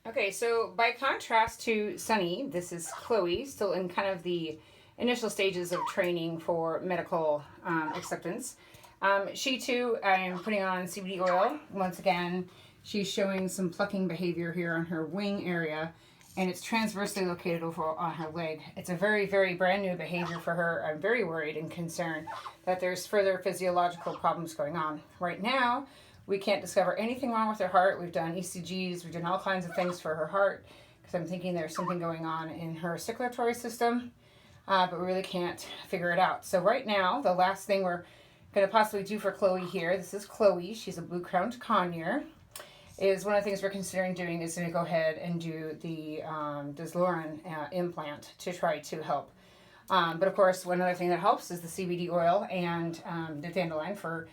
Okay, so by contrast to Sunny, this is Chloe, still in kind of the initial stages of training for medical acceptance. She too, I am putting on CBD oil. Once again, she's showing some plucking behavior here on her wing area, and it's transversely located over on her leg. It's a very, very brand new behavior for her. I'm very worried and concerned that there's further physiological problems going on. Right now, we can't discover anything wrong with her heart. We've done ECGs, we've done all kinds of things for her heart, because I'm thinking there's something going on in her circulatory system, but we really can't figure it out. So right now, the last thing we're going to possibly do for Chloe here, this is Chloe, she's a blue-crowned conure, is one of the things we're considering doing is going to go ahead and do the Disloran implant to try to help. But of course, one other thing that helps is the CBD oil and the dandelion for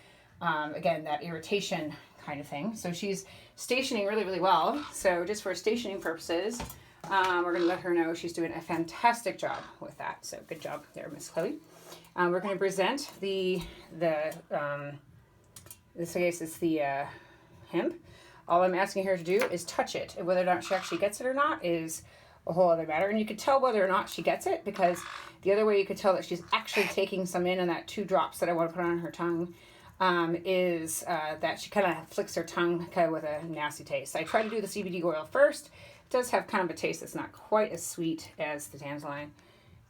again, that irritation kind of thing. So she's stationing really, really well. So just for stationing purposes, we're going to let her know she's doing a fantastic job with that. So good job there, Miss Chloe. We're going to present this case is the hemp. All I'm asking her to do is touch it. Whether or not she actually gets it or not is a whole other matter. And you could tell whether or not she gets it, because the other way you could tell that she's actually taking some in that 2 drops that I want to put on her tongue is that she kind of flicks her tongue kind of with a nasty taste. I try to do the CBD oil first. It does have kind of a taste that's not quite as sweet as the dandelion,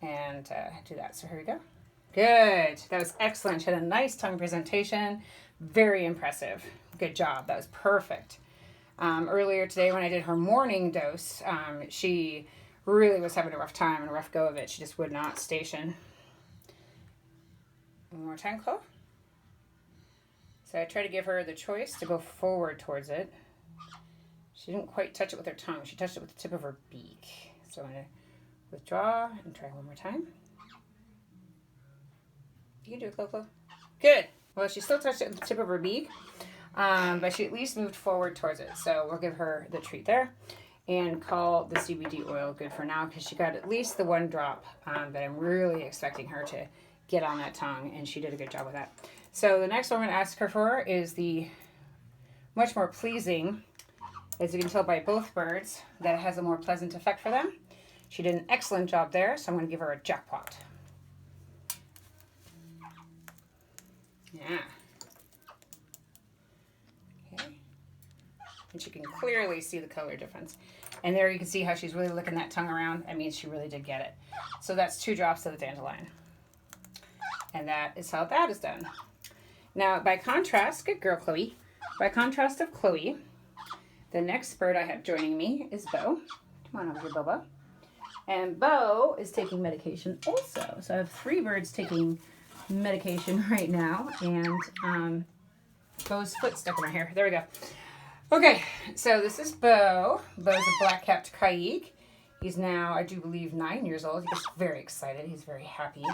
and do that. So here we go. Good. That was excellent. She had a nice tongue presentation. Very impressive. Good job. That was perfect. Earlier today when I did her morning dose, she really was having a rough time and a rough go of it. She just would not station. One more time, Chloe. So I try to give her the choice to go forward towards it. She didn't quite touch it with her tongue. She touched it with the tip of her beak. So I'm going to withdraw and try one more time. You can do it, Chloe. Good. Well, she still touched it with the tip of her beak, but she at least moved forward towards it. So we'll give her the treat there and call the CBD oil good for now, because she got at least the 1 drop that I'm really expecting her to get on that tongue, and she did a good job with that. So the next one I'm going to ask her for is the much more pleasing, as you can tell by both birds, that it has a more pleasant effect for them. She did an excellent job there, so I'm going to give her a jackpot. Yeah. Okay. And she can clearly see the color difference. And there you can see how she's really licking that tongue around. That means she really did get it. So that's 2 drops of the dandelion. And that is how that is done. Now, by contrast, good girl, Chloe. By contrast of Chloe, the next bird I have joining me is Bo. Come on over here, Bobo. And Bo is taking medication also. So I have 3 birds taking medication right now. And Bo's foot stuck in my hair. There we go. Okay, so this is Bo. Bo's a black-capped Kaik. He's now, I do believe, 9 years old. He's very excited. He's very happy.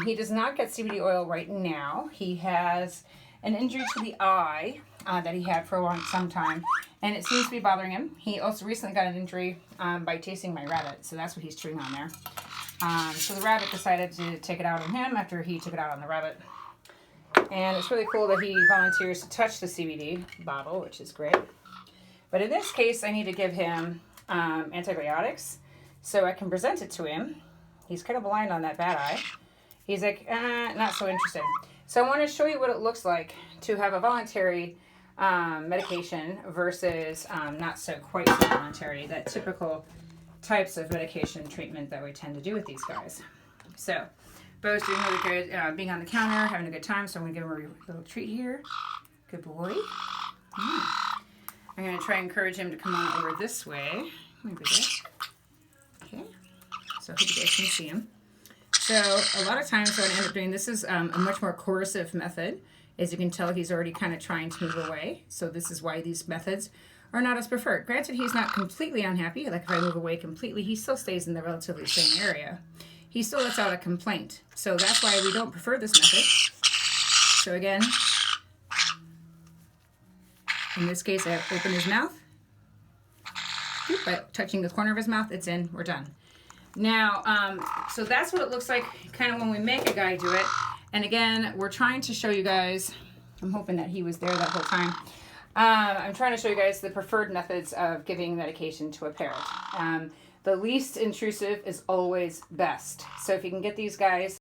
He does not get CBD oil right now. He has an injury to the eye that he had for some time, and it seems to be bothering him. He also recently got an injury by tasting my rabbit, so that's what he's chewing on there. So the rabbit decided to take it out on him after he took it out on the rabbit. And it's really cool that he volunteers to touch the CBD bottle, which is great. But in this case, I need to give him antibiotics so I can present it to him. He's kind of blind on that bad eye. He's like, not so interested. So I want to show you what it looks like to have a voluntary medication versus not so quite so voluntary, that typical types of medication treatment that we tend to do with these guys. So Bo's doing really good, being on the counter, having a good time, so I'm going to give him a little treat here. Good boy. I'm going to try and encourage him to come on over this way. Maybe there. Okay. So I hope you guys can see him. So a lot of times what I end up doing, this is a much more coercive method. As you can tell, he's already kind of trying to move away. So this is why these methods are not as preferred. Granted, he's not completely unhappy. Like if I move away completely, he still stays in the relatively same area. He still lets out a complaint. So that's why we don't prefer this method. So again, in this case, I open his mouth. By touching the corner of his mouth, it's in, we're done. Now, so that's what it looks like kind of when we make a guy do it. And again, we're trying to show you guys, I'm hoping that he was there that whole time, I'm trying to show you guys the preferred methods of giving medication to a parrot. The least intrusive is always best. So if you can get these guys